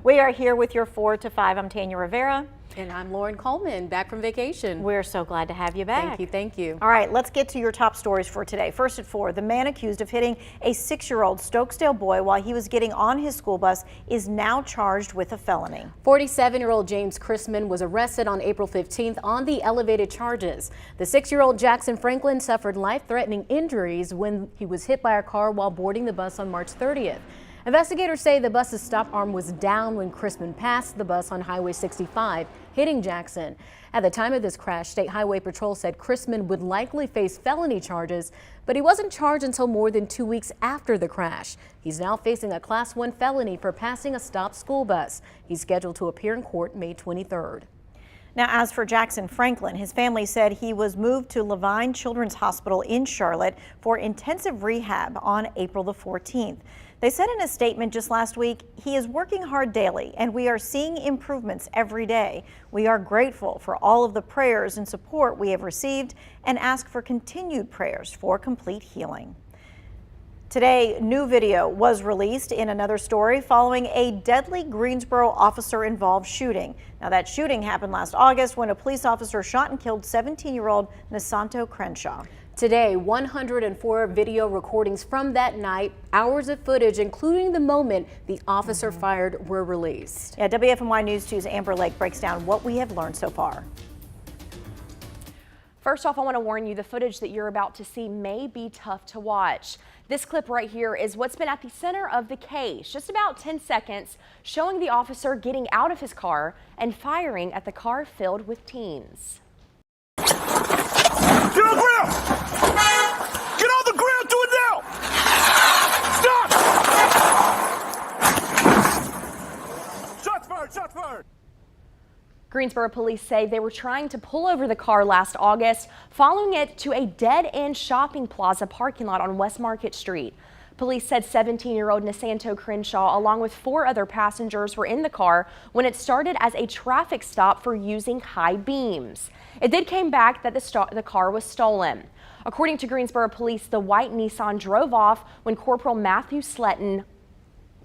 We are here with your 4 to 5. I'm Tanya Rivera. And I'm Lauren Coleman, back from vacation. We're so glad to have you back. Thank you, thank you. All right, let's get to your top stories for today. First at 4, the man accused of hitting a 6-year-old Stokesdale boy while he was getting on his school bus is now charged with a felony. 47-year-old James Chrisman was arrested on April 15th on the elevated charges. The 6-year-old Jackson Franklin suffered life-threatening injuries when he was hit by a car while boarding the bus on March 30th. Investigators say the bus's stop arm was down when Chrisman passed the bus on Highway 65, hitting Jackson. At the time of this crash, State Highway Patrol said Chrisman would likely face felony charges, but he wasn't charged until more than 2 weeks after the crash. He's now facing a Class 1 felony for passing a stopped school bus. He's scheduled to appear in court May 23rd. Now, as for Jackson Franklin, his family said he was moved to Levine Children's Hospital in Charlotte for intensive rehab on April the 14th. They said in a statement just last week, he is working hard daily and we are seeing improvements every day. We are grateful for all of the prayers and support we have received and ask for continued prayers for complete healing. Today, new video was released in another story following a deadly Greensboro officer-involved shooting. Now, that shooting happened last August when a police officer shot and killed 17-year-old Nisanto Crenshaw. Today, 104 video recordings from that night, hours of footage, including the moment the officer fired, were released. Yeah, WFMY News 2's Amber Lake breaks down what we have learned so far. First off, I want to warn you, the footage that you're about to see may be tough to watch. This clip right here is what's been at the center of the case. Just about 10 seconds showing the officer getting out of his car and firing at the car filled with teens. Get on the ground! Get on the ground! Do it now! Stop! Shots fired! Shots fired! Greensboro police say they were trying to pull over the car last August, following it to a dead-end shopping plaza parking lot on West Market Street. Police said 17-year-old Nisanto Crenshaw, along with 4 other passengers, were in the car when it started as a traffic stop for using high beams. It then came back that the car was stolen. According to Greensboro police, the white Nissan drove off when Corporal Matthew Sletton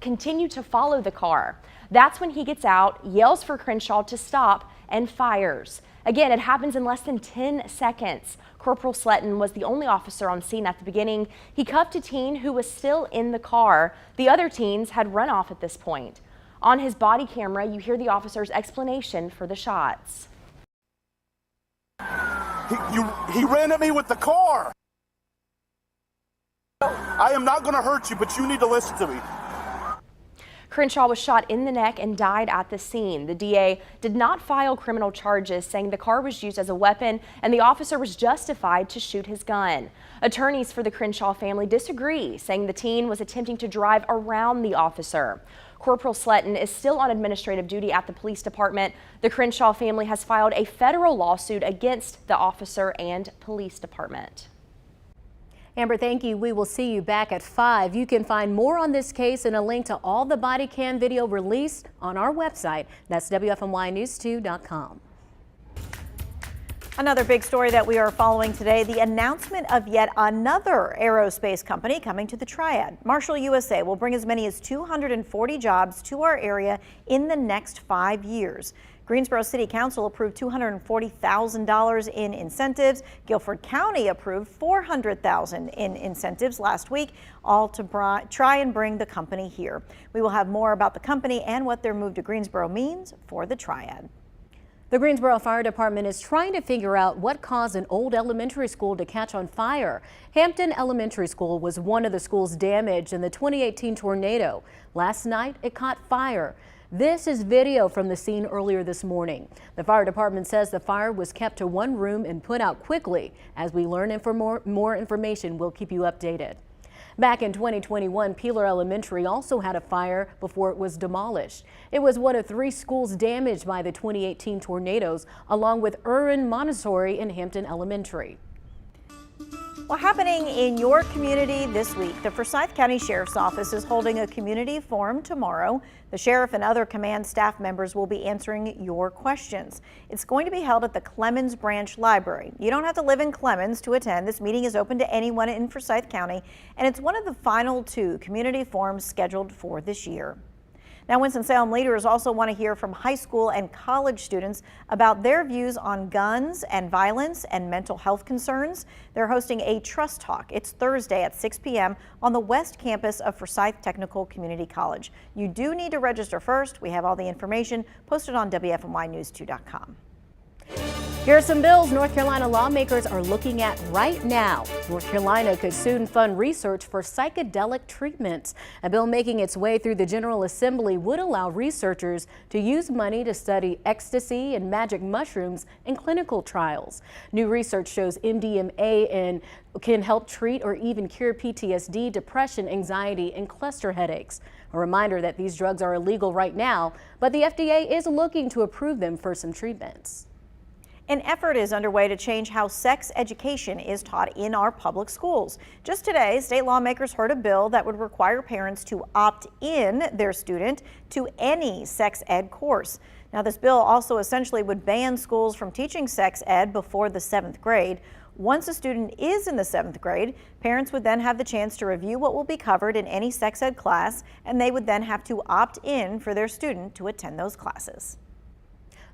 continued to follow the car. That's when he gets out, yells for Crenshaw to stop, and fires. Again, it happens in less than 10 seconds. Corporal Sletton was the only officer on scene at the beginning. He cuffed a teen who was still in the car. The other teens had run off at this point. On his body camera, you hear the officer's explanation for the shots. He ran at me with the car. I am not going to hurt you, but you need to listen to me. Crenshaw was shot in the neck and died at the scene. The DA did not file criminal charges, saying the car was used as a weapon and the officer was justified to shoot his gun. Attorneys for the Crenshaw family disagree, saying the teen was attempting to drive around the officer. Corporal Sletton is still on administrative duty at the police department. The Crenshaw family has filed a federal lawsuit against the officer and police department. Amber, thank you. We will see you back at 5. You can find more on this case and a link to all the body cam video released on our website. That's WFMYnews2.com. Another big story that we are following today, the announcement of yet another aerospace company coming to the Triad. Marshall USA will bring as many as 240 jobs to our area in the next 5 years. Greensboro City Council approved $240,000 in incentives. Guilford County approved $400,000 in incentives last week, all to try and bring the company here. We will have more about the company and what their move to Greensboro means for the Triad. The Greensboro Fire Department is trying to figure out what caused an old elementary school to catch on fire. Hampton Elementary School was one of the schools damaged in the 2018 tornado. Last night, it caught fire. This is video from the scene earlier this morning. The fire department says the fire was kept to one room and put out quickly. As we learn more information, we'll keep you updated. Back in 2021, Peeler Elementary also had a fire before it was demolished. It was one of 3 schools damaged by the 2018 tornadoes, along with Irwin Montessori and Hampton Elementary. Well, happening in your community this week, the Forsyth County Sheriff's Office is holding a community forum tomorrow. The sheriff and other command staff members will be answering your questions. It's going to be held at the Clemens Branch Library. You don't have to live in Clemens to attend. This meeting is open to anyone in Forsyth County, and it's one of the final 2 community forums scheduled for this year. Now, Winston-Salem leaders also want to hear from high school and college students about their views on guns and violence and mental health concerns. They're hosting a Trust Talk. It's Thursday at 6 p.m. on the West Campus of Forsyth Technical Community College. You do need to register first. We have all the information posted on WFMYnews2.com. Here are some bills North Carolina lawmakers are looking at right now. North Carolina could soon fund research for psychedelic treatments. A bill making its way through the General Assembly would allow researchers to use money to study ecstasy and magic mushrooms in clinical trials. New research shows MDMA can help treat or even cure PTSD, depression, anxiety, and cluster headaches. A reminder that these drugs are illegal right now, but the FDA is looking to approve them for some treatments. An effort is underway to change how sex education is taught in our public schools. Just today, state lawmakers heard a bill that would require parents to opt in their student to any sex ed course. Now, this bill also essentially would ban schools from teaching sex ed before the 7th grade. Once a student is in the 7th grade, parents would then have the chance to review what will be covered in any sex ed class, and they would then have to opt in for their student to attend those classes.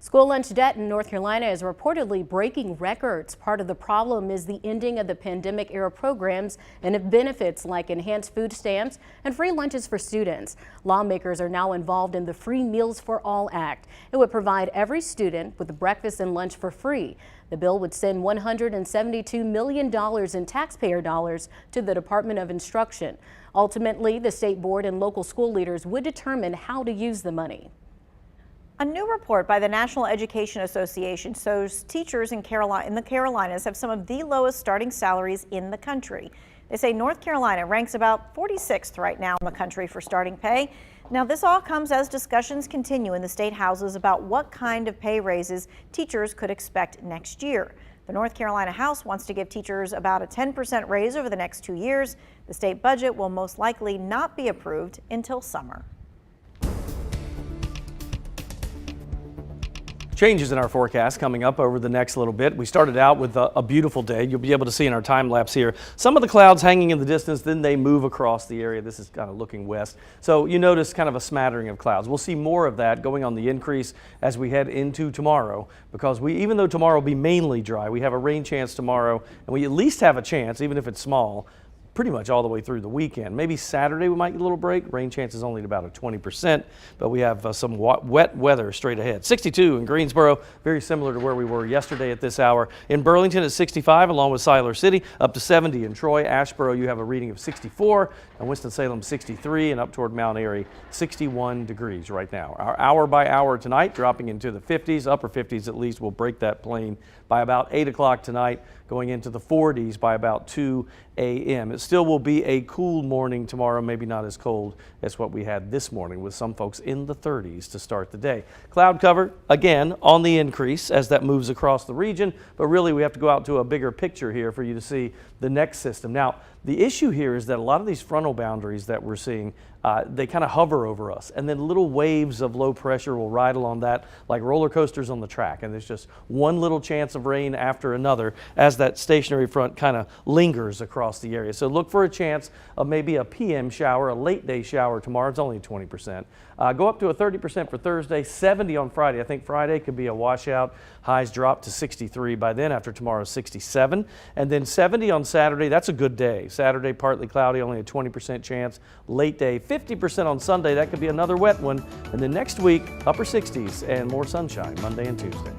School lunch debt in North Carolina is reportedly breaking records. Part of the problem is the ending of the pandemic-era programs and benefits like enhanced food stamps and free lunches for students. Lawmakers are now involved in the Free Meals for All Act. It would provide every student with breakfast and lunch for free. The bill would send $172 million in taxpayer dollars to the Department of Instruction. Ultimately, the state board and local school leaders would determine how to use the money. A new report by the National Education Association shows teachers in the Carolinas have some of the lowest starting salaries in the country. They say North Carolina ranks about 46th right now in the country for starting pay. Now, this all comes as discussions continue in the state houses about what kind of pay raises teachers could expect next year. The North Carolina House wants to give teachers about a 10% raise over the next 2 years. The state budget will most likely not be approved until summer. Changes in our forecast coming up over the next little bit. We started out with a beautiful day. You'll be able to see in our time lapse here some of the clouds hanging in the distance, then they move across the area. This is kind of looking west. So you notice kind of a smattering of clouds. We'll see more of that going on the increase as we head into tomorrow, because even though tomorrow will be mainly dry, we have a rain chance tomorrow, and we at least have a chance, even if it's small, pretty much all the way through the weekend. Maybe Saturday we might get a little break. Rain chance is only at about a 20%, but we have some wet weather straight ahead. 62 in Greensboro, very similar to where we were yesterday at this hour. In Burlington at 65, along with Siler City, up to 70 in Troy. Asheboro, you have a reading of 64, and Winston-Salem 63, and up toward Mount Airy 61 degrees right now. Our hour by hour tonight dropping into the 50s, upper 50s at least. We'll break that plane by about 8 o'clock tonight, going into the 40s by about 2 a.m. It still will be a cool morning tomorrow, maybe not as cold as what we had this morning, with some folks in the 30s to start the day. Cloud cover, again, on the increase as that moves across the region, but really we have to go out to a bigger picture here for you to see the next system. Now, the issue here is that a lot of these frontal boundaries that we're seeing, they kind of hover over us, and then little waves of low pressure will ride along that like roller coasters on the track, and there's just one little chance of rain after another as that stationary front kind of lingers across the area. So look for a chance of maybe a PM shower, a late day shower tomorrow. It's only 20%. Go up to a 30% for Thursday, 70 on Friday. I think Friday could be a washout. Highs drop to 63 by then, after tomorrow's 67. And then 70 on Saturday. That's a good day. Saturday, partly cloudy, only a 20% chance. Late day, 50% on Sunday. That could be another wet one. And then next week, upper 60s and more sunshine Monday and Tuesday.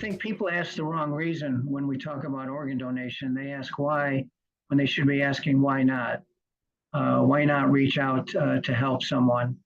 think people ask the wrong reason when we talk about organ donation. They ask why, when they should be asking why not. Why not reach out to help someone?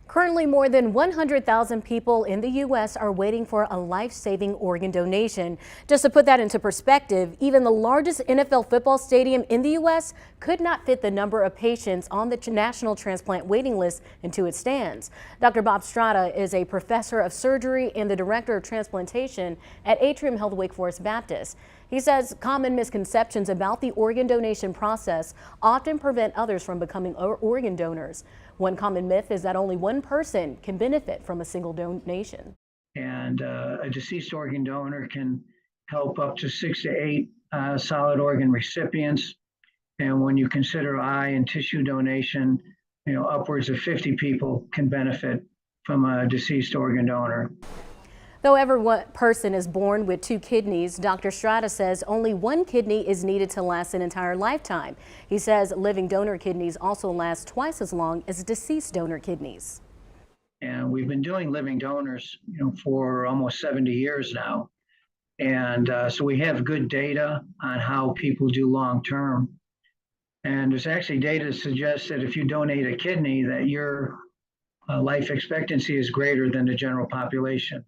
Currently, more than 100,000 people in the U.S. are waiting for a life-saving organ donation. Just to put that into perspective, even the largest NFL football stadium in the U.S. could not fit the number of patients on the national transplant waiting list into its stands. Dr. Bob Strata is a professor of surgery and the director of transplantation at Atrium Health Wake Forest Baptist. He says common misconceptions about the organ donation process often prevent others from becoming organ donors. One common myth is that only one person can benefit from a single donation. And a deceased organ donor can help up to 6 to 8 solid organ recipients. And when you consider eye and tissue donation, upwards of 50 people can benefit from a deceased organ donor. Though every person is born with 2 kidneys, Dr. Strata says only 1 kidney is needed to last an entire lifetime. He says living donor kidneys also last twice as long as deceased donor kidneys. And we've been doing living donors, for almost 70 years now. And so we have good data on how people do long term. And there's actually data that suggests that if you donate a kidney, that your life expectancy is greater than the general population.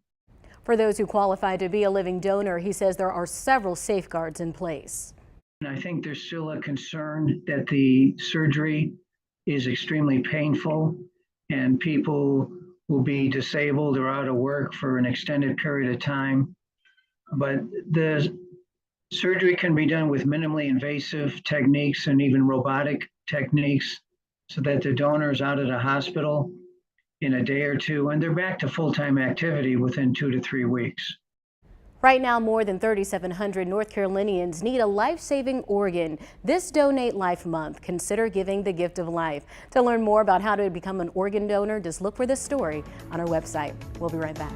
For those who qualify to be a living donor, he says there are several safeguards in place. And I think there's still a concern that the surgery is extremely painful and people will be disabled or out of work for an extended period of time. But the surgery can be done with minimally invasive techniques and even robotic techniques so that the donor is out of the hospital in a day or two, and they're back to full-time activity within 2 to 3 weeks. Right now, more than 3,700 North Carolinians need a life-saving organ. This Donate Life Month, consider giving the gift of life. To learn more about how to become an organ donor, just look for this story on our website. We'll be right back.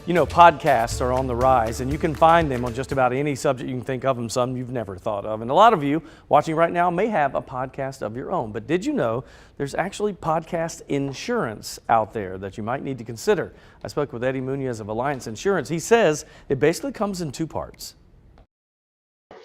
You know, podcasts are on the rise, and you can find them on just about any subject you can think of, and some you've never thought of. And a lot of you watching right now may have a podcast of your own, but did you know there's actually podcast insurance out there that you might need to consider? I spoke with Eddie Munoz of Alliance Insurance. He says it basically comes in 2 parts.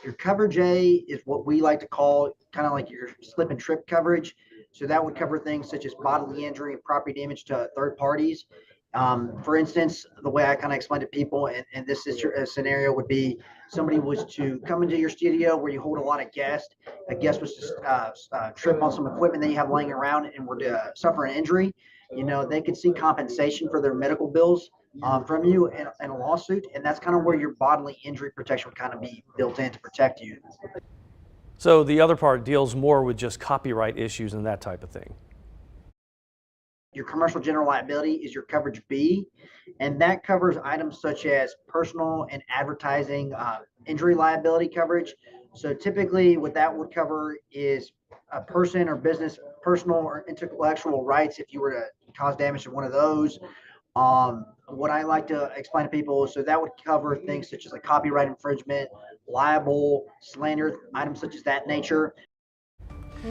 Your coverage A is what we like to call kind of like your slip and trip coverage. So that would cover things such as bodily injury and property damage to third parties. For instance, the way I kind of explain to people, and this is a scenario would be somebody was to come into your studio where you hold a lot of guests. A guest was to trip on some equipment that you have laying around and were to suffer an injury. They could seek compensation for their medical bills from you in a lawsuit, and that's kind of where your bodily injury protection would kind of be built in to protect you. So the other part deals more with just copyright issues and that type of thing. Your commercial general liability is your coverage B, and that covers items such as personal and advertising injury liability coverage. So typically what that would cover is a person or business personal or intellectual rights if you were to cause damage to one of those. What I like to explain to people, so that would cover things such as like copyright infringement, libel, slander, items such as that nature.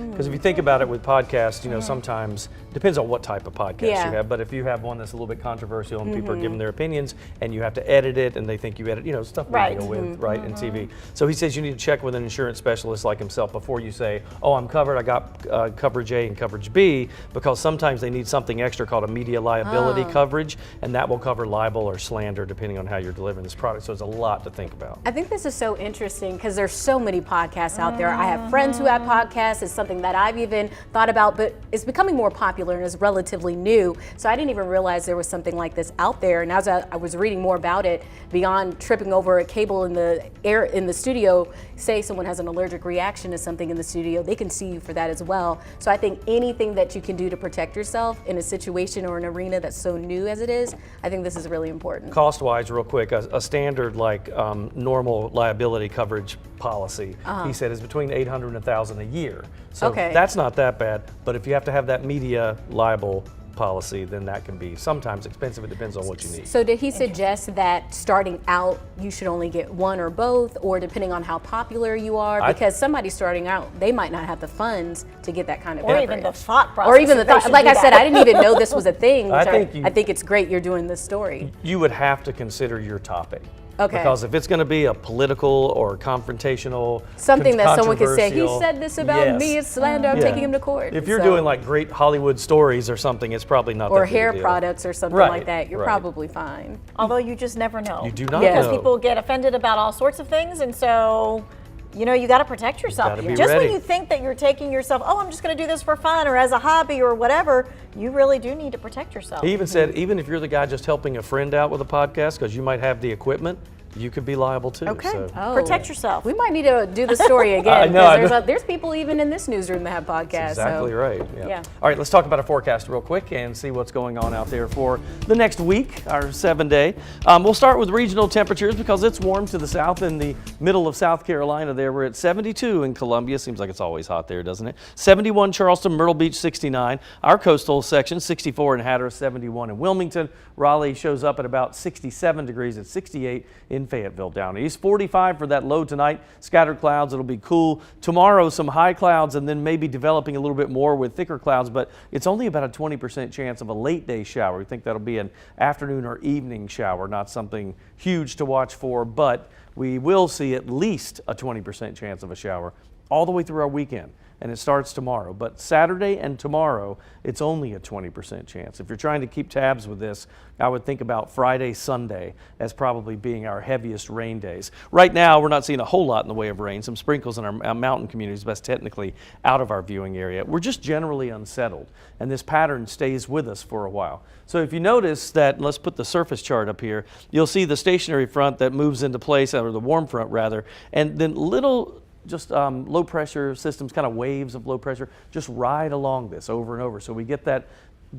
Because if you think about it with podcasts, sometimes depends on what type of podcast you have. But if you have one that's a little bit controversial and people are giving their opinions and you have to edit it and they think you edit, stuff we deal with, right, in TV. So he says you need to check with an insurance specialist like himself before you say, oh, I'm covered, I got coverage A and coverage B, because sometimes they need something extra called a media liability coverage, and that will cover libel or slander depending on how you're delivering this product. So it's a lot to think about. I think this is so interesting because there's so many podcasts out there. I have friends who have podcasts. It's something that I've even thought about, but it's becoming more popular and is relatively new. So I didn't even realize there was something like this out there. And as I was reading more about it, beyond tripping over a cable in the studio, say someone has an allergic reaction to something in the studio, they can sue you for that as well. So I think anything that you can do to protect yourself in a situation or an arena that's so new as it is, I think this is really important. Cost-wise, real quick, a standard like normal liability coverage policy, he said, is between $800 and $1,000 a year. So that's not that bad, but if you have to have that media libel policy, then that can be sometimes expensive. It depends on what you need. So did he suggest that starting out you should only get one or both, or depending on how popular you are? Because somebody starting out, they might not have the funds to get that kind of coverage. Or even the thought process. Or even the thought. Like I said, I didn't even know this was a thing. I think it's great you're doing this story. You would have to consider your topic. Okay. Because if it's going to be a political or confrontational, something that someone could say, he said this about me, it's slander, I'm taking him to court. If you're doing like great Hollywood stories or something, it's probably not that big a deal. Or hair products or something like that, you're probably fine. Although you just never know. You do not know. Because people get offended about all sorts of things, and so you got to protect yourself. Just when you think that you're taking yourself, oh, I'm just going to do this for fun or as a hobby or whatever, you really do need to protect yourself. He even said, even if you're the guy just helping a friend out with a podcast because you might have the equipment, you could be liable too. Okay. So. Protect yourself. We might need to do the story again. There's people even in this newsroom that have podcasts. That's exactly right. Yeah. All right, let's talk about our forecast real quick and see what's going on out there for the next week, our 7-day. We'll start with regional temperatures because it's warm to the south in the middle of South Carolina there. We're at 72 in Columbia. Seems like it's always hot there, doesn't it? 71 Charleston, Myrtle Beach 69. Our coastal section 64 in Hatteras, 71 in Wilmington. Raleigh shows up at about 67 degrees at 68 in Fayetteville down east. 45 for that low tonight. Scattered clouds. It'll be cool. Tomorrow some high clouds and then maybe developing a little bit more with thicker clouds, but it's only about a 20% chance of a late day shower. We think that'll be an afternoon or evening shower, not something huge to watch for, but we will see at least a 20% chance of a shower all the way through our weekend. And it starts tomorrow. But Saturday and tomorrow, it's only a 20% chance. If you're trying to keep tabs with this, I would think about Friday, Sunday as probably being our heaviest rain days. Right now, we're not seeing a whole lot in the way of rain. Some sprinkles in our mountain communities, but that's technically out of our viewing area. We're just generally unsettled, and this pattern stays with us for a while. So if you notice that, let's put the surface chart up here, you'll see the stationary front that moves into place, or the warm front rather, and then little low pressure systems, kind of waves of low pressure, just ride along this over and over. So we get that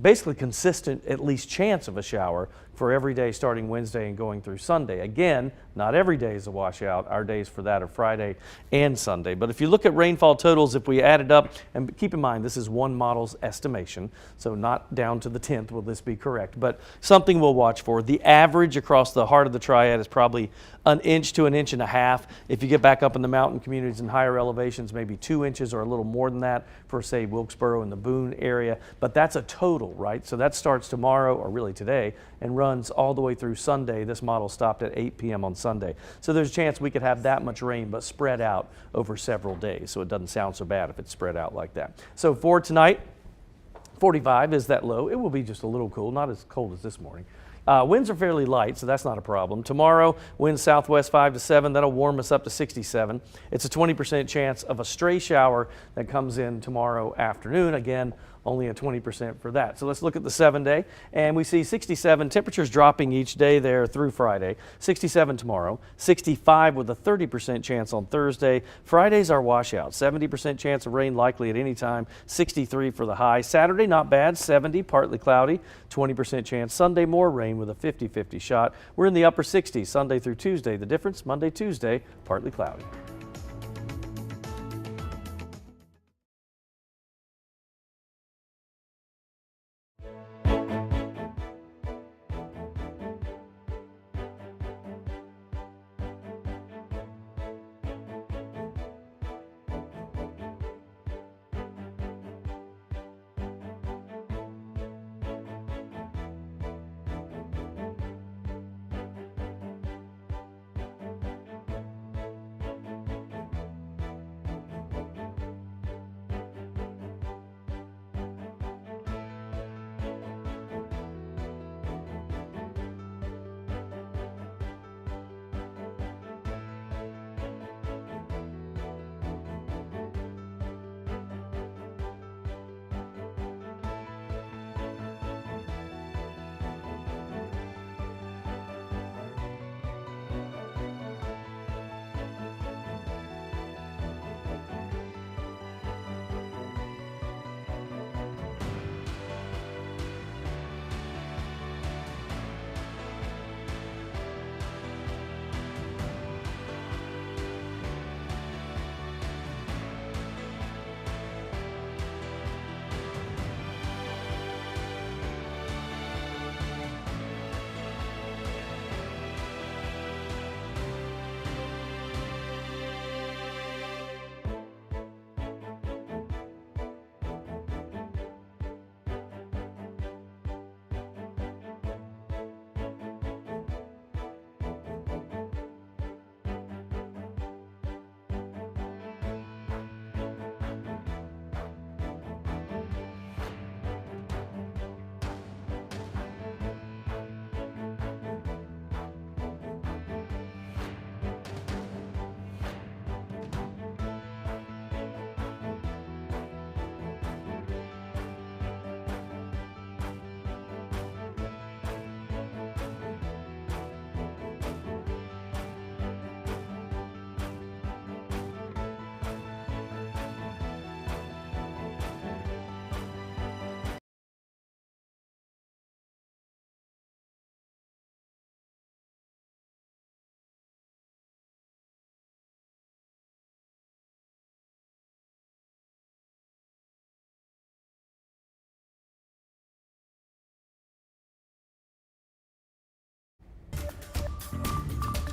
basically consistent, at least chance of a shower for every day starting Wednesday and going through Sunday. Again, not every day is a washout. Our days for that are Friday and Sunday. But if you look at rainfall totals, if we add it up, and keep in mind this is one model's estimation, so not down to the 10th will this be correct, but something we'll watch for. The average across the heart of the triad is probably an inch to an inch and a half. If you get back up in the mountain communities and higher elevations, maybe 2 inches or a little more than that for, say, Wilkesboro and the Boone area. But that's a total, right? So that starts tomorrow, or really today, and runs runs all the way through Sunday. This model stopped at 8 p.m. on Sunday. So there's a chance we could have that much rain, but spread out over several days. So it doesn't sound so bad if it's spread out like that. So for tonight, 45 is that low. It will be just a little cool, not as cold as this morning. Winds are fairly light, so that's not a problem. Tomorrow, winds southwest 5 to 7. That'll warm us up to 67. It's a 20% chance of a stray shower that comes in tomorrow afternoon. Again, only a 20% for that. So let's look at the 7-day, and we see 67, temperatures dropping each day there through Friday. 67 tomorrow, 65 with a 30% chance on Thursday. Friday's our washout, 70% chance of rain likely at any time, 63 for the high. Saturday, not bad, 70, partly cloudy, 20% chance. Sunday, more rain with a 50-50 shot. We're in the upper 60s Sunday through Tuesday. The difference, Monday, Tuesday, partly cloudy.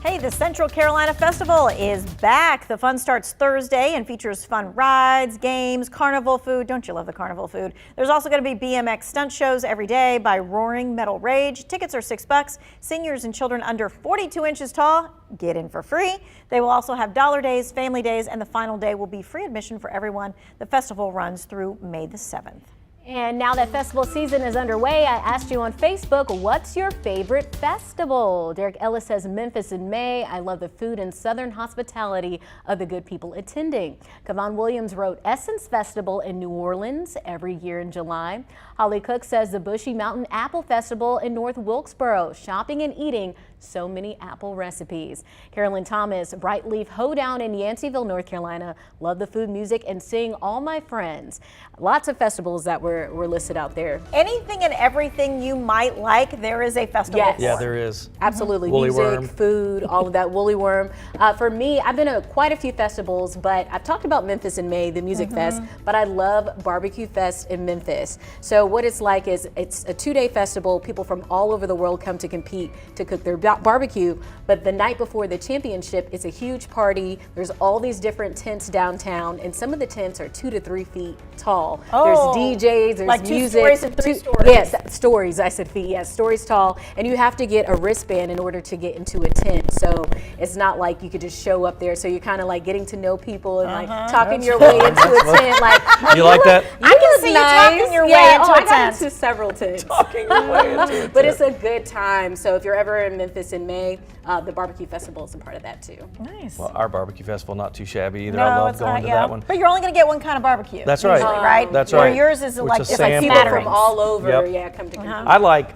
Hey, the Central Carolina Festival is back. The fun starts Thursday and features fun rides, games, carnival food. Don't you love the carnival food? There's also going to be BMX stunt shows every day by Roaring Metal Rage. Tickets are $6. Seniors and children under 42 inches tall get in for free. They will also have dollar days, family days, and the final day will be free admission for everyone. The festival runs through May the 7th. And now that festival season is underway, I asked you on Facebook, what's your favorite festival? Derek Ellis says Memphis in May. I love the food and southern hospitality of the good people attending. Kevon Williams wrote Essence Festival in New Orleans every year in July. Holly Cook says the Bushy Mountain Apple Festival in North Wilkesboro. Shopping and eating so many apple recipes. Carolyn Thomas, Bright Leaf Hoedown in Yanceyville, North Carolina. Love the food, music, and seeing all my friends. Lots of festivals that were listed out there. Anything and everything you might like, there is a festival Yes. for. Yeah, there is. Absolutely. Woolly Music, worm. food, all of that. Woolly Worm. For me, I've been to quite a few festivals, but I've talked about Memphis in May, the Music Fest, but I love Barbecue Fest in Memphis. So what it's like is it's a 2-day festival. People from all over the world come to compete to cook their barbecue, but the night before the championship, it's a huge party. There's all these different tents downtown, and some of the tents are 2 to 3 feet tall. There's DJs, there's like music. 2 stories and 3 stories. Yes, stories. I said feet. Yes, stories tall, and you have to get a wristband in order to get into a tent. So it's not like you could just show up there. So you're kind of like getting to know people and like talking your way into a tent. Like You like that? I can see you talking your way into a I got tent. into several tents. Talking your way into it. But it's a good time. So if you're ever in Memphis in May, the barbecue festival is a part of that too. Nice. Well, our barbecue festival, not too shabby either. No, I love it's going not, to yeah. that one. But you're only going to get one kind of barbecue. That's right. Usually, right? That's Where right. yours is Which like is it's like sample. People smatterings. from all over, Yep. come together. I like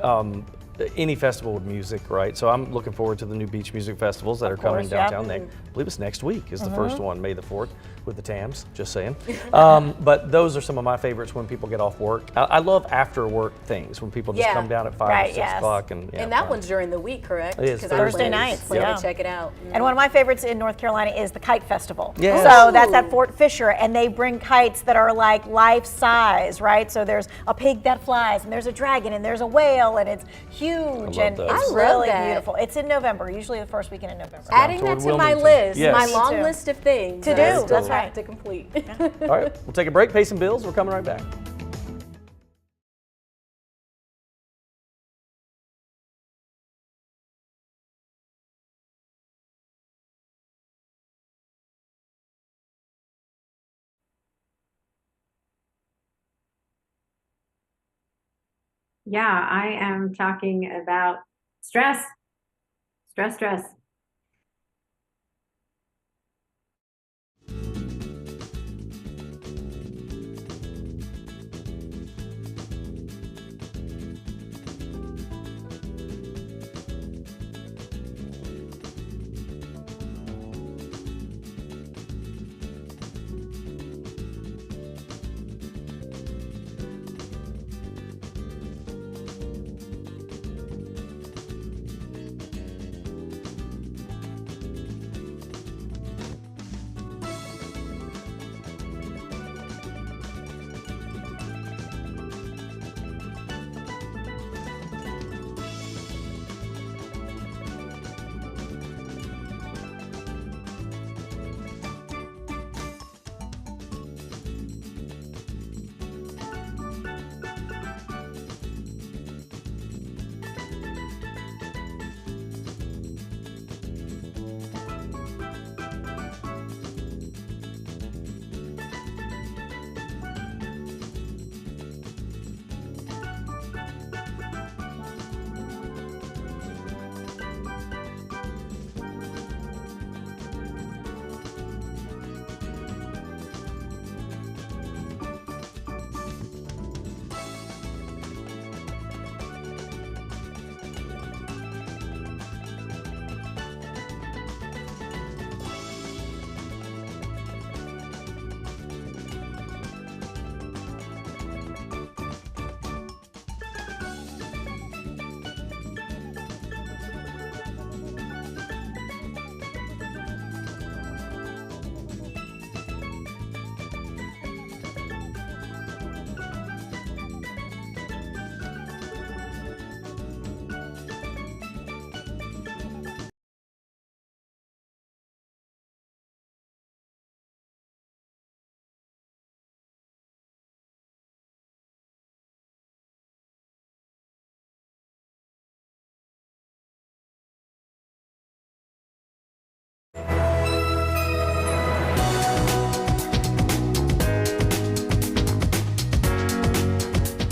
any festival with music, right? So I'm looking forward to the new beach music festivals that are coming course, yeah. downtown. I believe it's next week is the first one, May the 4th, with the Tams, just saying. But those are some of my favorites when people get off work. I love after work things, when people just Yeah. come down at 5 Right, or 6 yes. o'clock. And And that one's during the week, correct? It is, 'Cause Thursday I nights, plan yeah. to check it out. And one of my favorites in North Carolina is the Kite Festival. Yes. So that's at Fort Fisher, and they bring kites that are like life size, right? So there's a pig that flies, and there's a dragon, and there's a whale, and it's huge, and those. it's I love really that. beautiful. It's in November, usually the first weekend in November. Adding toward that to my Wilmington. list, Yes. my Me long too. list of things To I do, still that's have right. to complete. All right, we'll take a break, pay some bills. We're coming right back. Yeah, I am talking about stress. Stress.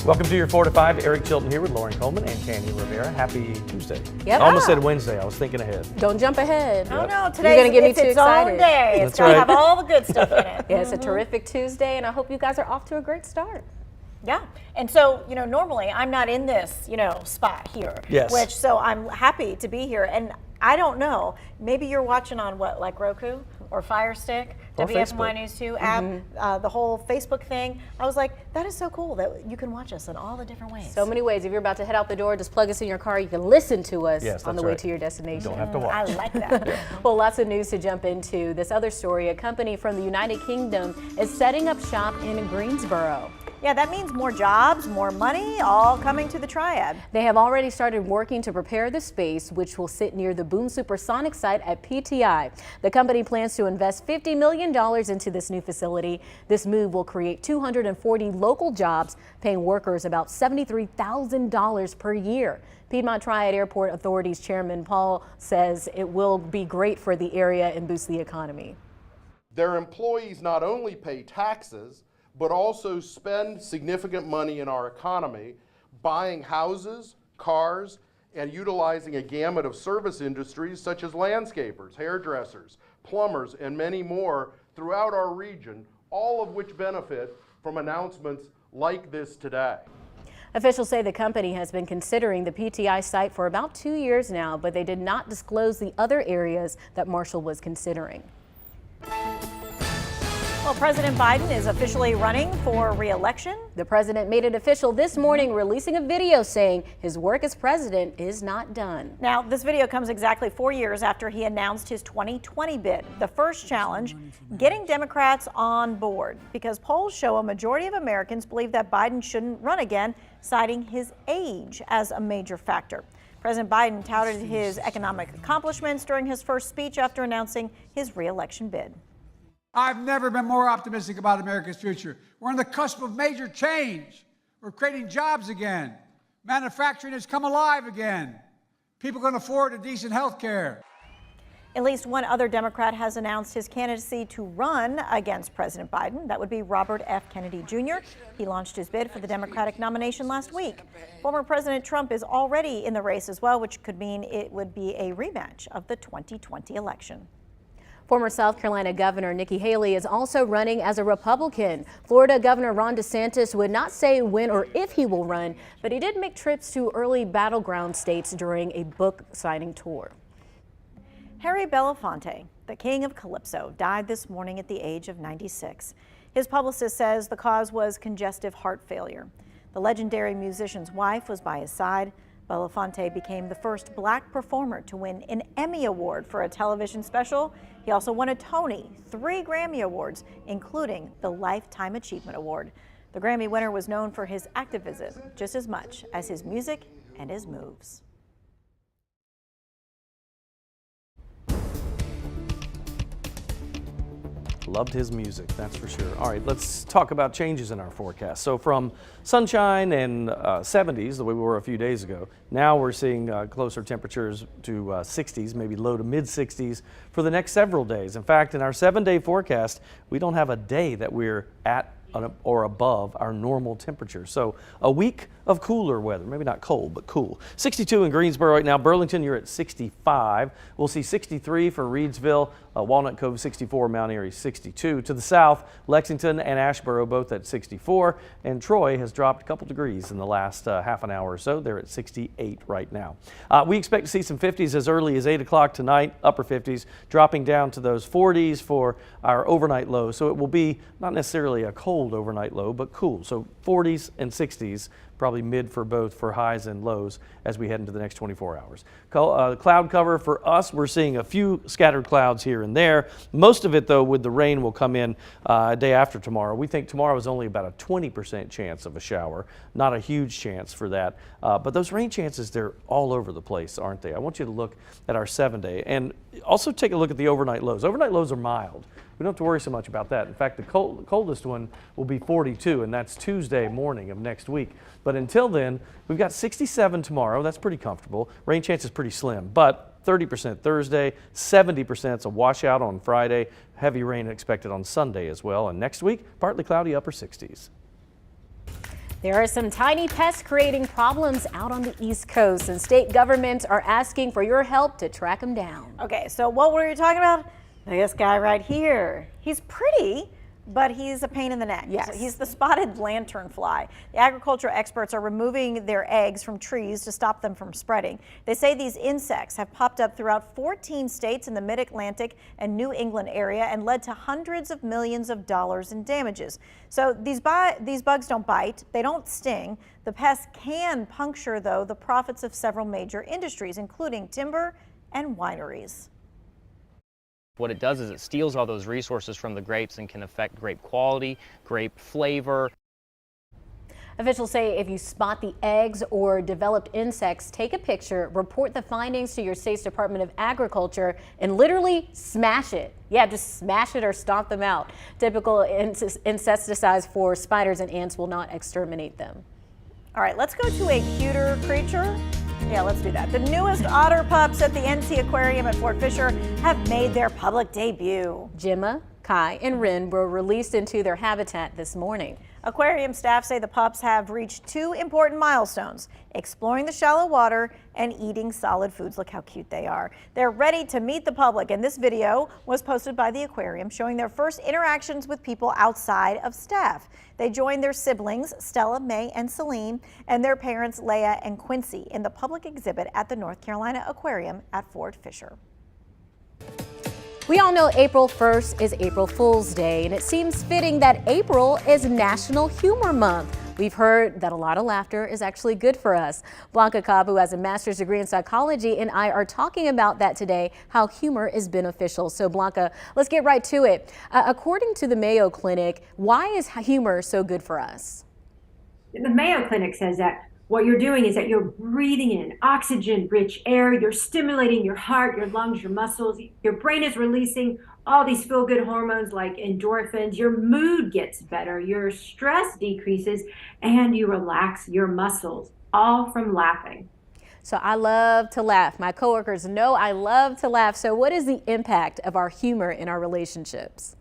Welcome to your 4 to 5. Eric Chilton here with Lauren Coleman and Candy Rivera. Happy Tuesday. Yep. I almost said Wednesday. I was thinking ahead. Don't jump ahead. Oh no, You're today's gonna get me it's too its own excited. day. That's It's going to right. have all the good stuff in it. Yeah, it's a terrific Tuesday, and I hope you guys are off to a great start. Yeah, and so, normally I'm not in this, spot here. Yes. So I'm happy to be here, and I don't know, maybe you're watching on what, like Roku or Fire Stick, Or WFMY Facebook. News 2 app, the whole Facebook thing. I was like, that is so cool that you can watch us in all the different ways. So many ways. If you're about to head out the door, just plug us in your car. You can listen to us Yes, on the that's way right. to your destination. Don't have to I watch. like that. Well, lots of news to jump into. This other story, a company from the United Kingdom is setting up shop in Greensboro. Yeah, that means more jobs, more money, all coming to the triad. They have already started working to prepare the space, which will sit near the Boone Supersonic site at PTI. The company plans to invest $50 million into this new facility. This move will create 240 local jobs, paying workers about $73,000 per year. Piedmont Triad Airport Authority's Chairman Paul says it will be great for the area and boost the economy. Their employees not only pay taxes, but also spend significant money in our economy, buying houses, cars, and utilizing a gamut of service industries such as landscapers, hairdressers, plumbers, and many more throughout our region, all of which benefit from announcements like this today. Officials say the company has been considering the PTI site for about 2 years now, but they did not disclose the other areas that Marshall was considering. Well, President Biden is officially running for re-election. The president made it official this morning, releasing a video saying his work as president is not done. Now, this video comes exactly 4 years after he announced his 2020 bid. The first challenge, getting Democrats on board, because polls show a majority of Americans believe that Biden shouldn't run again, citing his age as a major factor. President Biden touted his economic accomplishments during his first speech after announcing his re-election bid. I've never been more optimistic about America's future. We're on the cusp of major change. We're creating jobs again. Manufacturing has come alive again. People can afford a decent health care. At least one other Democrat has announced his candidacy to run against President Biden. That would be Robert F. Kennedy Jr. He launched his bid for the Democratic nomination last week. Former President Trump is already in the race as well, which could mean it would be a rematch of the 2020 election. Former South Carolina Governor Nikki Haley is also running as a Republican. Florida Governor Ron DeSantis would not say when or if he will run, but he did make trips to early battleground states during a book signing tour. Harry Belafonte, the king of Calypso, died this morning at the age of 96. His publicist says the cause was congestive heart failure. The legendary musician's wife was by his side. Belafonte became the first black performer to win an Emmy Award for a television special. He also won a Tony, 3 Grammy Awards, including the Lifetime Achievement Award. The Grammy winner was known for his activism just as much as his music and his moves. Loved his music, that's for sure. All right, let's talk about changes in our forecast. So from sunshine and 70s, the way we were a few days ago, now we're seeing closer temperatures to 60s, maybe low to mid 60s for the next several days. In fact, in our 7-day forecast, we don't have a day that we're at or above our normal temperature. So a week of cooler weather, maybe not cold, but cool. 62 in Greensboro right now. Burlington, you're at 65. We'll see 63 for Reedsville, Walnut Cove 64, Mount Airy 62. To the south, Lexington and Asheboro both at 64. And Troy has dropped a couple degrees in the last half an hour or so. They're at 68 right now. We expect to see some 50s as early as 8 o'clock tonight, upper 50s, dropping down to those 40s for our overnight low. So it will be not necessarily a cold overnight low, but cool. So 40s and 60s, probably mid for both for highs and lows as we head into the next 24 hours. Cloud cover for us, we're seeing a few scattered clouds here and there. Most of it, though, with the rain will come in day after tomorrow. We think tomorrow is only about a 20% chance of a shower, not a huge chance for that. But those rain chances, they're all over the place, aren't they? I want you to look at our 7-day and also take a look at the overnight lows. Overnight lows are mild. We don't have to worry so much about that. In fact, the coldest one will be 42, and that's Tuesday morning of next week. But until then, we've got 67 tomorrow. That's pretty comfortable. Rain chance is pretty slim, but 30% Thursday, 70% is a washout on Friday. Heavy rain expected on Sunday as well. And next week, partly cloudy, upper 60s. There are some tiny pests creating problems out on the East Coast, and state governments are asking for your help to track them down. Okay, so what were you talking about? This guy right here. He's pretty, but he's a pain in the neck. Yes. He's the spotted lanternfly. The agriculture experts are removing their eggs from trees to stop them from spreading. They say these insects have popped up throughout 14 states in the mid-Atlantic and New England area and led to hundreds of millions of dollars in damages. So these bugs don't bite, they don't sting. The pests can puncture, though, the profits of several major industries, including timber and wineries. What it does is it steals all those resources from the grapes and can affect grape quality, grape flavor. Officials say if you spot the eggs or developed insects, take a picture, report the findings to your state's Department of Agriculture, and literally smash it. Yeah, just smash it or stomp them out. Typical insecticides for spiders and ants will not exterminate them. All right, let's go to a cuter creature. Yeah, let's do that. The newest otter pups at the NC Aquarium at Fort Fisher have made their public debut. Gemma, Kai, and Rin were released into their habitat this morning. Aquarium staff say the pups have reached two important milestones: exploring the shallow water and eating solid foods. Look how cute they are. They're ready to meet the public, and this video was posted by the aquarium showing their first interactions with people outside of staff. They joined their siblings, Stella, May, and Celine, and their parents, Leah and Quincy, in the public exhibit at the North Carolina Aquarium at Fort Fisher. We all know April 1st is April Fool's Day, and it seems fitting that April is National Humor Month. We've heard that a lot of laughter is actually good for us. Blanca Cobb, who has a master's degree in psychology, and I are talking about that today, how humor is beneficial. So Blanca, let's get right to it. According to the Mayo Clinic, why is humor so good for us? The Mayo Clinic says that what you're doing is that you're breathing in oxygen-rich air, you're stimulating your heart, your lungs, your muscles, your brain is releasing all these feel-good hormones like endorphins, your mood gets better, your stress decreases, and you relax your muscles, all from laughing. So I love to laugh. My coworkers know I love to laugh. So what is the impact of our humor in our relationships?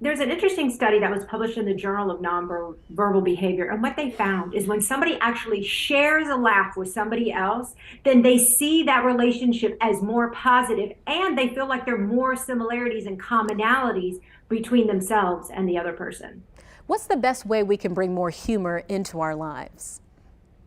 There's an interesting study that was published in the Journal of Nonverbal Behavior, and what they found is when somebody actually shares a laugh with somebody else, then they see that relationship as more positive, and they feel like there are more similarities and commonalities between themselves and the other person. What's the best way we can bring more humor into our lives?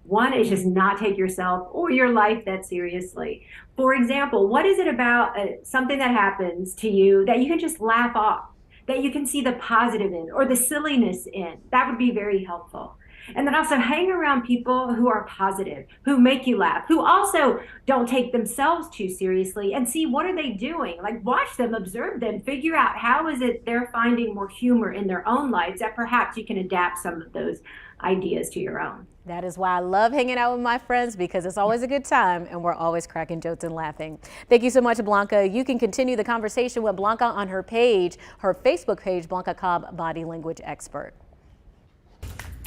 One is just not take yourself or your life that seriously. For example, what is it about something that happens to you that you can just laugh off, that you can see the positive in or the silliness in? That would be very helpful. And then also hang around people who are positive, who make you laugh, who also don't take themselves too seriously, and see what are they doing? Like watch them, observe them, figure out how is it they're finding more humor in their own lives that perhaps you can adapt some of those ideas to your own. That is why I love hanging out with my friends, because it's always a good time and we're always cracking jokes and laughing. Thank you so much, Blanca. You can continue the conversation with Blanca on her page, her Facebook page, Blanca Cobb, Body Language Expert.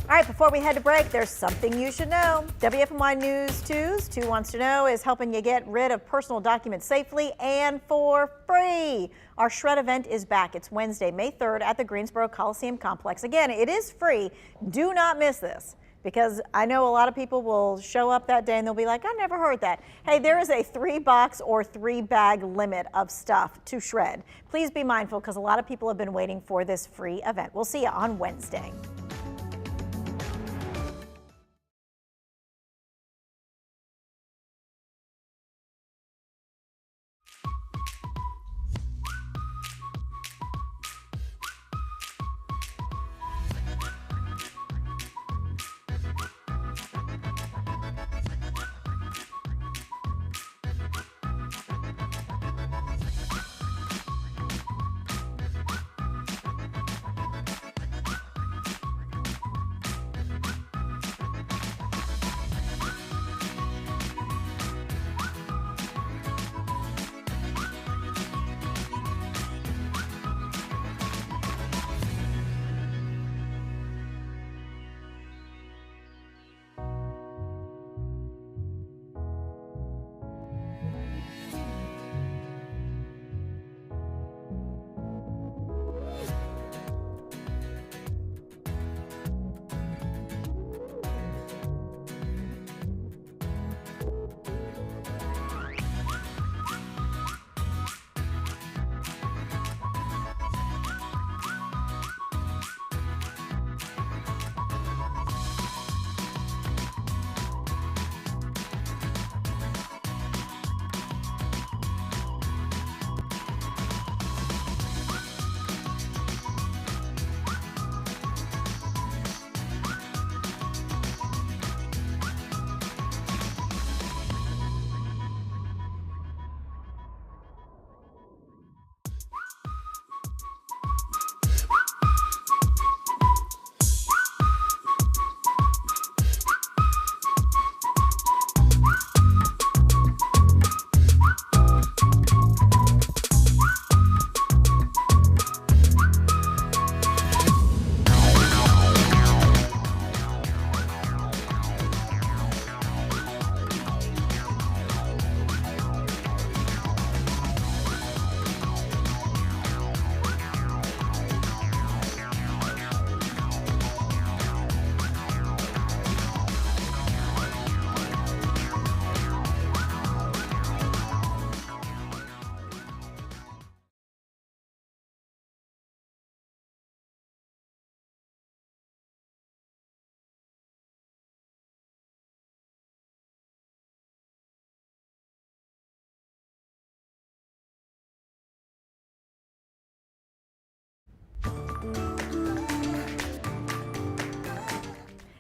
All right, before we head to break, there's something you should know. WFMY News 2's 2 Wants to Know is helping you get rid of personal documents safely and for free. Our Shred event is back. It's Wednesday, May 3rd at the Greensboro Coliseum Complex. Again, it is free. Do not miss this, because I know a lot of people will show up that day and they'll be like, I never heard that. Hey, there is a 3-box or 3-bag limit of stuff to shred. Please be mindful, because a lot of people have been waiting for this free event. We'll see you on Wednesday.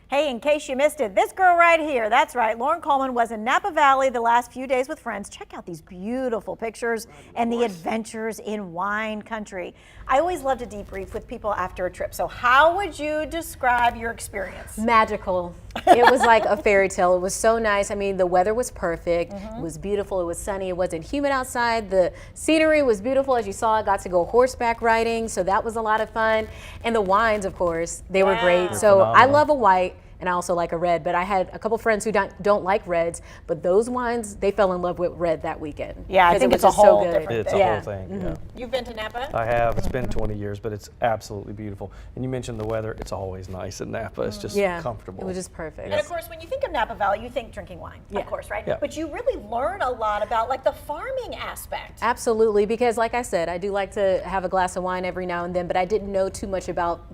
Hey, in case you missed it, this girl right here, that's right, Lauren Coleman was in Napa Valley the last few days with friends. Check out these beautiful pictures and the adventures in wine country. I always love to debrief with people after a trip. So how would you describe your experience? Magical. It was like a fairy tale. It was so nice. I mean, the weather was perfect. It was beautiful. It was sunny. It wasn't humid outside. The scenery was beautiful. As you saw, I got to go horseback riding, so that was a lot of fun. And the wines, of course, they were great. So I love a white. And I also like a red, but I had a couple friends who don't like reds, but those wines, they fell in love with red that weekend. Yeah, I think it's a whole different thing. It's a whole thing, yeah. You've been to Napa? I have. It's been 20 years, but it's absolutely beautiful. And you mentioned the weather. It's always nice in Napa. It's just comfortable. It was just perfect. And of course, when you think of Napa Valley, you think drinking wine, of course, right? Yeah. But you really learn a lot about like the farming aspect. Absolutely, because like I said, I do like to have a glass of wine every now and then, but I didn't know too much about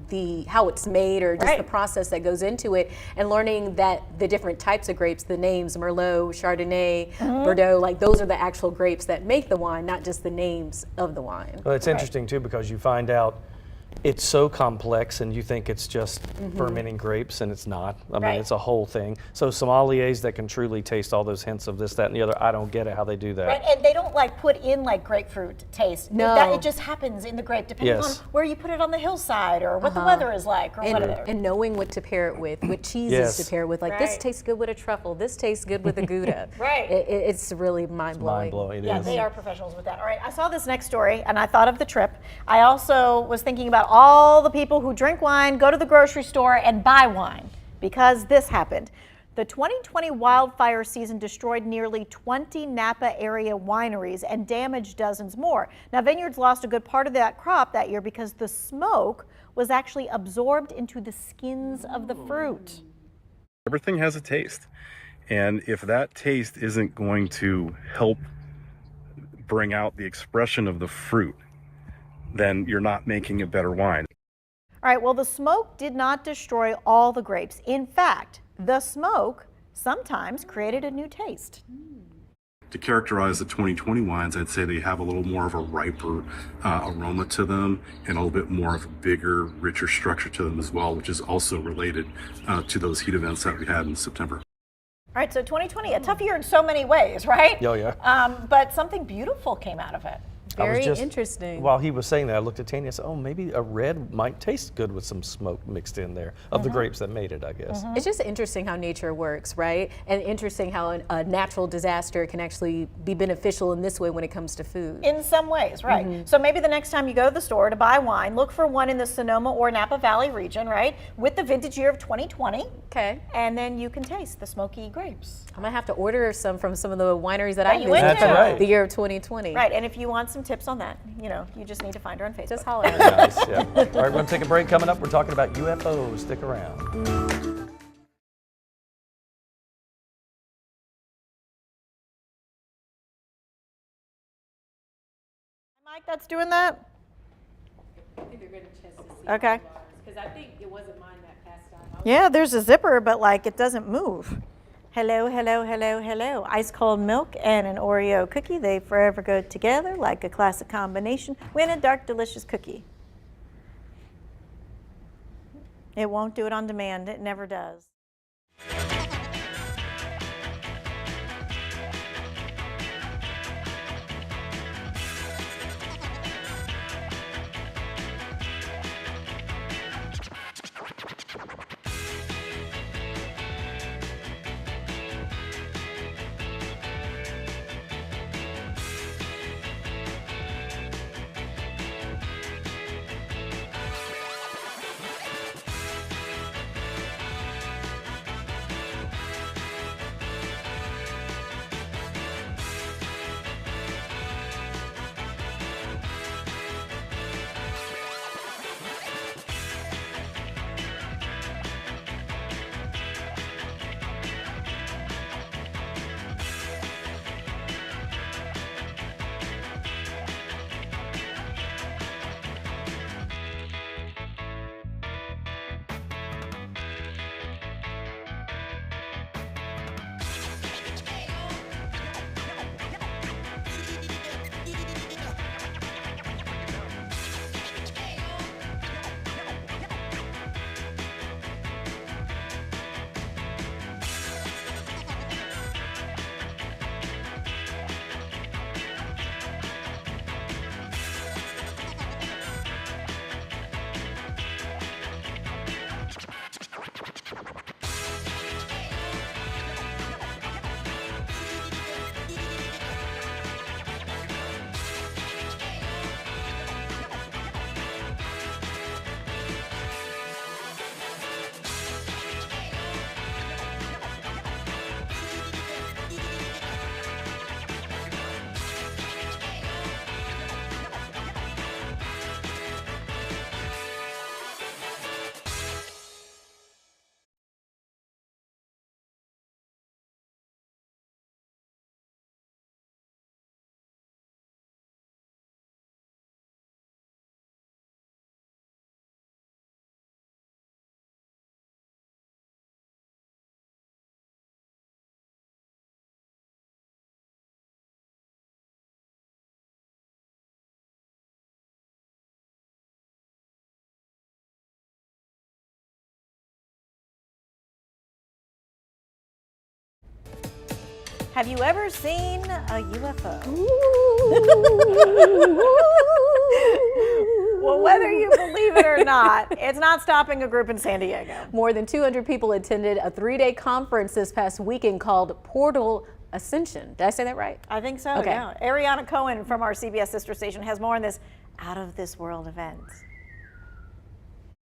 how it's made or just the process that goes into it, and learning that the different types of grapes, the names, Merlot, Chardonnay, Bordeaux, like those are the actual grapes that make the wine, not just the names of the wine. Well, it's interesting too, because you find out it's so complex and you think it's just fermenting grapes, and it's not. I mean, it's a whole thing. So sommeliers that can truly taste all those hints of this, that, and the other, I don't get it how they do that. Right, and they don't like put in like grapefruit taste. No. It just happens in the grape, depending on where you put it on the hillside or what the weather is like or whatever. And knowing what to pair it with, what cheeses to pair it with. Like this tastes good with a truffle, this tastes good with a Gouda. It's really mind-blowing. Mind-blowing, Yeah, they are professionals with that. All right, I saw this next story and I thought of the trip. I also was thinking about all the people who drink wine, go to the grocery store and buy wine, because this happened. The 2020 wildfire season destroyed nearly 20 Napa area wineries and damaged dozens more. Now, vineyards lost a good part of that crop that year because the smoke was actually absorbed into the skins of the fruit. Everything has a taste, and if that taste isn't going to help bring out the expression of the fruit, then you're not making a better wine. All right, well, the smoke did not destroy all the grapes. In fact, the smoke sometimes created a new taste. To characterize the 2020 wines, I'd say they have a little more of a riper aroma to them, and a little bit more of a bigger, richer structure to them as well, which is also related to those heat events that we had in September. All right, so 2020, a tough year in so many ways, right? Oh, yeah. But something beautiful came out of it. Very interesting. While he was saying that, I looked at Tanya and said, oh, maybe a red might taste good with some smoke mixed in there of the grapes that made it, I guess. It's just interesting how nature works, right? And interesting how a natural disaster can actually be beneficial in this way when it comes to food. In some ways, right. So maybe the next time you go to the store to buy wine, look for one in the Sonoma or Napa Valley region, right? With the vintage year of 2020. Okay. And then you can taste the smoky grapes. I might have to order some from some of the wineries that I you went visited to. from Right. the year of 2020. Right, and if you want some tips on that, you know, you just need to find her on Facebook. Just holler. Nice, yeah. All right, we're going to take a break. Coming up, we're talking about UFOs. Stick around. Mike, that's doing that? I think they're going to check to see. Okay. Because I think it wasn't mine that passed out. Yeah, there's a zipper, but like it doesn't move. Hello, hello, hello, hello. Ice cold milk and an Oreo cookie. They forever go together like a classic combination. Win a dark, delicious cookie. It won't do it on demand. It never does. Have you ever seen a UFO? Well, whether you believe it or not, it's not stopping a group in San Diego. More than 200 people attended a 3-day conference this past weekend called Portal Ascension. Did I say that right? I think so, Okay. yeah. Ariana Cohen from our CBS sister station has more on this out-of-this-world event.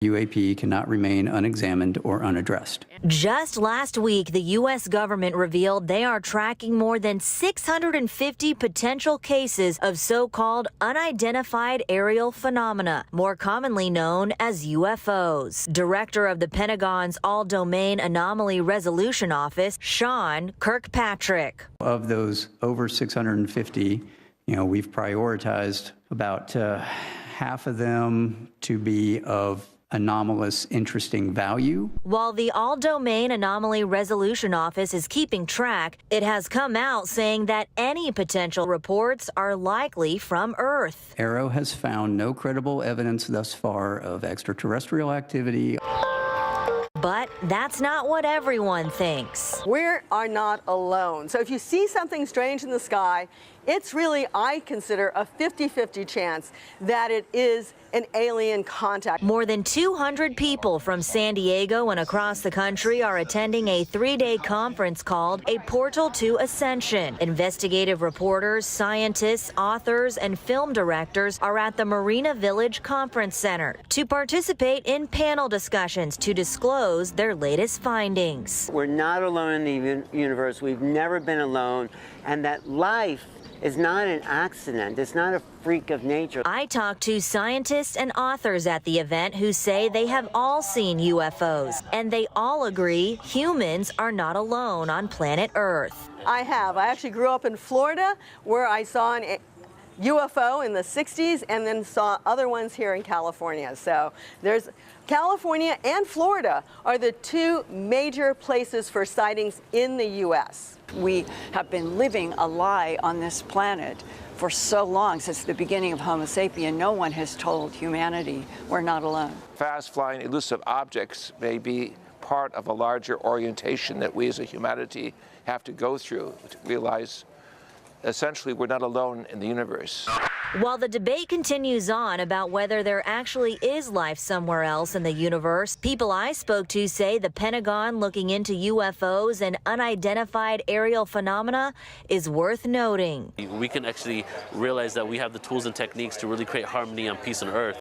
UAP cannot remain unexamined or unaddressed. Just last week, the U.S. government revealed they are tracking more than 650 potential cases of so-called unidentified aerial phenomena, more commonly known as UFOs. Director of the Pentagon's All-Domain Anomaly Resolution Office, Sean Kirkpatrick. Of those over 650, we've prioritized about half of them to be of anomalous, interesting value. While the All-Domain Anomaly Resolution Office is keeping track, it has come out saying that any potential reports are likely from Earth. Aero has found no credible evidence thus far of extraterrestrial activity. But that's not what everyone thinks. We are not alone. So if you see something strange in the sky, it's really, I consider, a 50-50 chance that it is an alien contact. More than 200 people from San Diego and across the country are attending a 3-day conference called A Portal to Ascension. Investigative reporters, scientists, authors, and film directors are at the Marina Village Conference Center to participate in panel discussions to disclose their latest findings. We're not alone in the universe. We've never been alone, and that life is not an accident. It's not a freak of nature. I talked to scientists and authors at the event who say they have all seen UFOs, and they all agree humans are not alone on planet Earth. I have. I actually grew up in Florida, where I saw an UFO in the 60s and then saw other ones here in California. So there's California and Florida are the two major places for sightings in the U.S. We have been living a lie on this planet for so long, since the beginning of Homo sapien. No one has told humanity we're not alone. Fast-flying elusive objects may be part of a larger orientation that we as a humanity have to go through to realize essentially we're not alone in the universe. While the debate continues on about whether there actually is life somewhere else in the universe, people I spoke to say the Pentagon looking into UFOs and unidentified aerial phenomena is worth noting. We can actually realize that we have the tools and techniques to really create harmony and peace on Earth.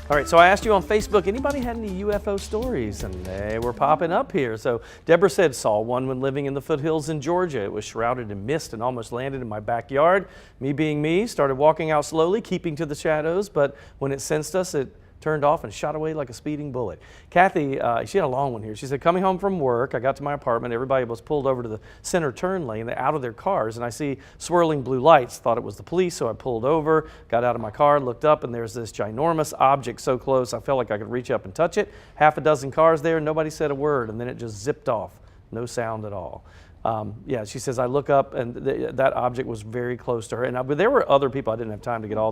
All right, so I asked you on Facebook, anybody had any UFO stories? And they were popping up here. So Deborah said, saw one when living in the foothills in Georgia. It was shrouded in mist and almost landed in my backyard. Me being me, started walking out slowly, keeping to the shadows, but when it sensed us, it turned off and shot away like a speeding bullet. Kathy, she had a long one here. She said, coming home from work, I got to my apartment. Everybody was pulled over to the center turn lane, out of their cars, and I see swirling blue lights. Thought it was the police, so I pulled over, got out of my car, looked up, and there's this ginormous object so close I felt like I could reach up and touch it. Half a dozen cars there, nobody said a word, and then it just zipped off. No sound at all. Yeah, she says, I look up and that object was very close to her. And but there were other people, I didn't have time to get all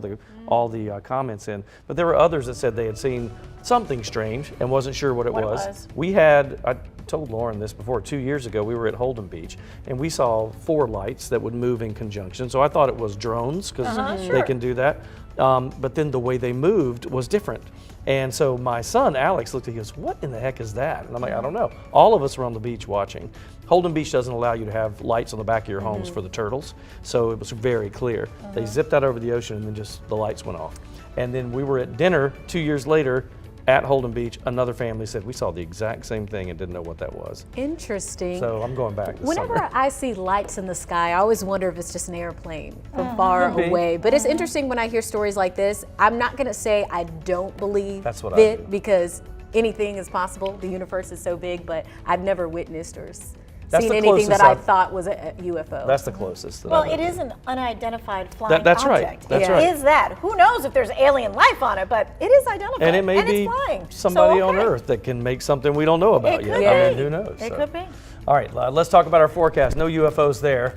the comments in, but there were others that said they had seen something strange and wasn't sure what it was. We had, I told Lauren this before, 2 years ago, we were at Holden Beach and we saw 4 lights that would move in conjunction. So I thought it was drones because they can do that. But then the way they moved was different. And so my son, Alex, looked at me and goes, what in the heck is that? And I'm like, I don't know. All of us were on the beach watching. Holden Beach doesn't allow you to have lights on the back of your homes for the turtles. So it was very clear. They zipped out over the ocean and then just the lights went off. And then we were at dinner 2 years later at Holden Beach. Another family said, we saw the exact same thing and didn't know what that was. Interesting. So I'm going back this Whenever summer. I see lights in the sky, I always wonder if it's just an airplane from far away. But it's interesting when I hear stories like this. I'm not going to say I don't believe it because anything is possible. The universe is so big, but I've never witnessed or seen anything that I thought was a UFO. That's the closest. Well, it is an unidentified flying that's object. Right. That's right. It is that. Who knows if there's alien life on it, but it is identified. And it may be it's flying. somebody on Earth that can make something we don't know about yet. Be. I mean, who knows? It could be. All right, let's talk about our forecast. No UFOs there.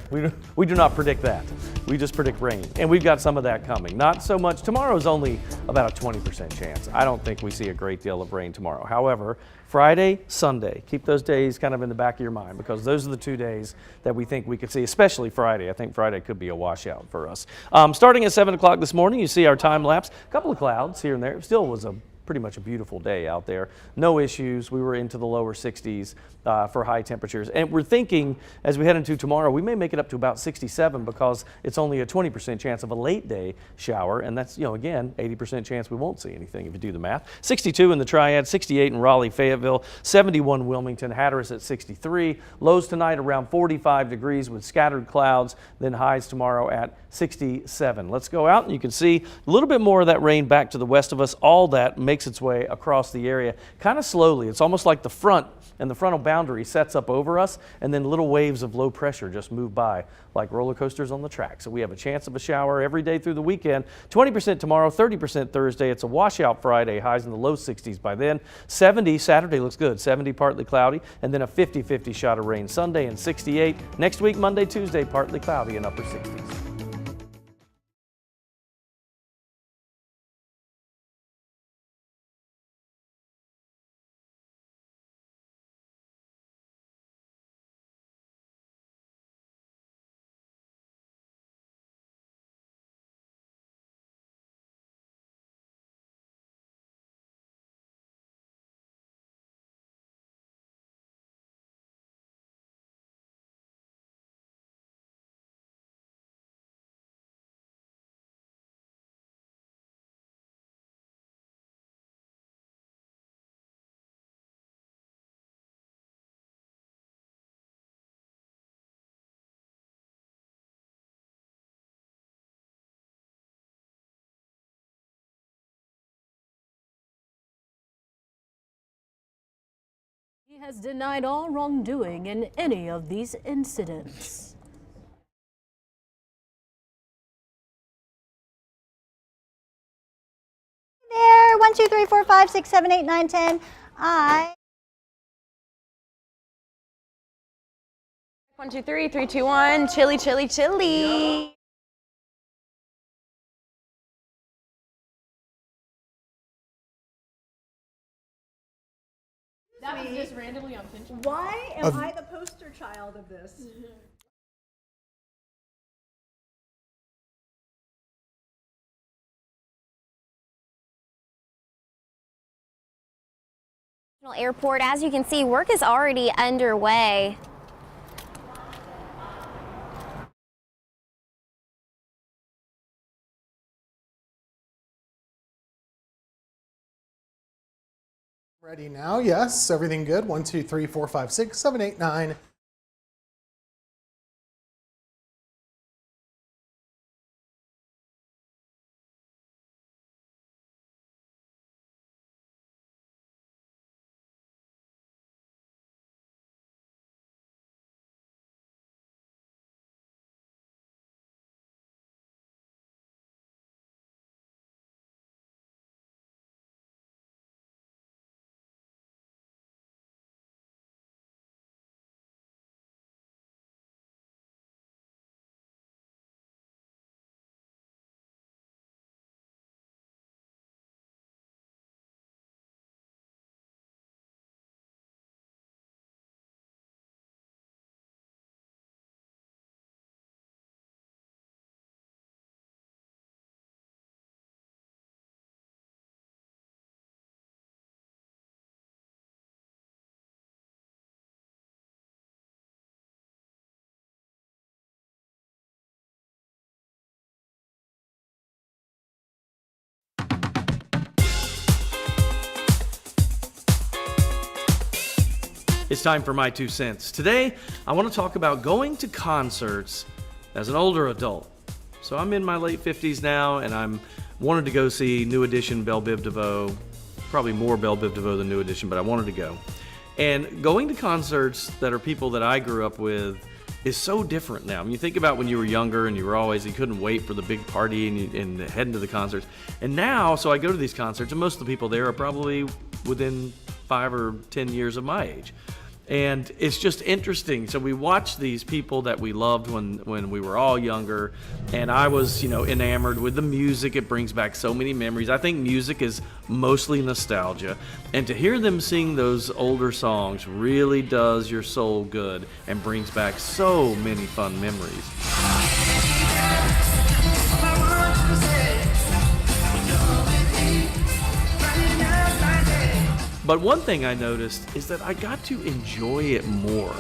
We do not predict that. We just predict rain, and we've got some of that coming. Not so much. Tomorrow's only about a 20% chance. I don't think we see a great deal of rain tomorrow. However, Friday, Sunday, keep those days kind of in the back of your mind, because those are the 2 days that we think we could see, especially Friday. I think Friday could be a washout for us. Starting at 7 o'clock this morning, you see our time lapse. A couple of clouds here and there. It still was pretty much a beautiful day out there. No issues. We were into the lower 60s for high temperatures. And we're thinking, as we head into tomorrow, we may make it up to about 67 because it's only a 20% chance of a late day shower. And that's, again, 80% chance we won't see anything if you do the math. 62 in the Triad, 68 in Raleigh, Fayetteville, 71 Wilmington, Hatteras at 63. Lows tonight around 45 degrees with scattered clouds, then highs tomorrow at 67. Let's go out and you can see a little bit more of that rain back to the west of us. All that makes its way across the area kind of slowly. It's almost like the front and the frontal boundary sets up over us, and then little waves of low pressure just move by like roller coasters on the track. So we have a chance of a shower every day through the weekend. 20% tomorrow, 30% Thursday. It's a washout Friday, highs in the low 60s by then. 70 Saturday looks good, 70 partly cloudy, and then a 50-50 shot of rain Sunday and 68. Next week, Monday, Tuesday, partly cloudy and upper 60s. He has denied all wrongdoing in any of these incidents. There, 1, 2, 3, 4, 5, 6, 7, 8, 9, 10. 1, 2, 3, 3, 2, 1. Chili, chili, chili. That was just randomly on Pinterest. Why am I the poster child of this? Airport. As you can see, work is already underway. Ready now? Yes. Everything good? 1, 2, 3, 4, 5, 6, 7, 8, 9. It's time for my 2 cents. Today, I want to talk about going to concerts as an older adult. So I'm in my late 50s now, and I'm wanted to go see New Edition, Belle Biv DeVoe, probably more Belle Biv DeVoe than New Edition, but I wanted to go. And going to concerts that are people that I grew up with is so different now. I mean, you think about when you were younger and you couldn't wait for the big party and heading to the concerts. And now, so I go to these concerts, and most of the people there are probably within 5 or 10 years of my age. And it's just interesting. So we watched these people that we loved when we were all younger, and I was, enamored with the music. It brings back so many memories. I think music is mostly nostalgia, and to hear them sing those older songs really does your soul good and brings back so many fun memories. But one thing I noticed is that I got to enjoy it more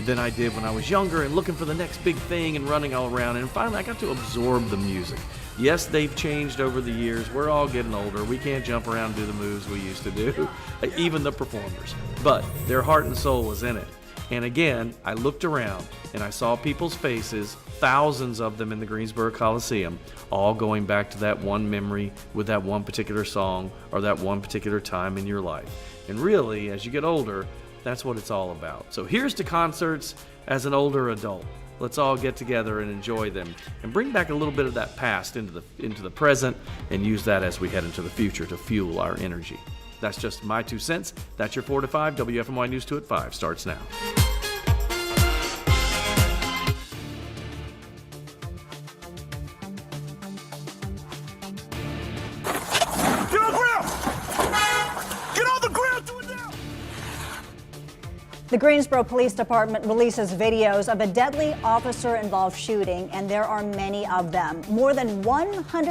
than I did when I was younger and looking for the next big thing and running all around. And finally, I got to absorb the music. Yes, they've changed over the years. We're all getting older. We can't jump around and do the moves we used to do, even the performers. But their heart and soul was in it. And again, I looked around and I saw people's faces, thousands of them in the Greensboro Coliseum, all going back to that one memory with that one particular song or that one particular time in your life. And really, as you get older, that's what it's all about. So here's to concerts as an older adult. Let's all get together and enjoy them and bring back a little bit of that past into the present and use that as we head into the future to fuel our energy. That's just my 2 cents. That's your 4 to 5. WFMY News 2 at 5 starts now. The Greensboro Police Department releases videos of a deadly officer-involved shooting, and there are many of them. More than 100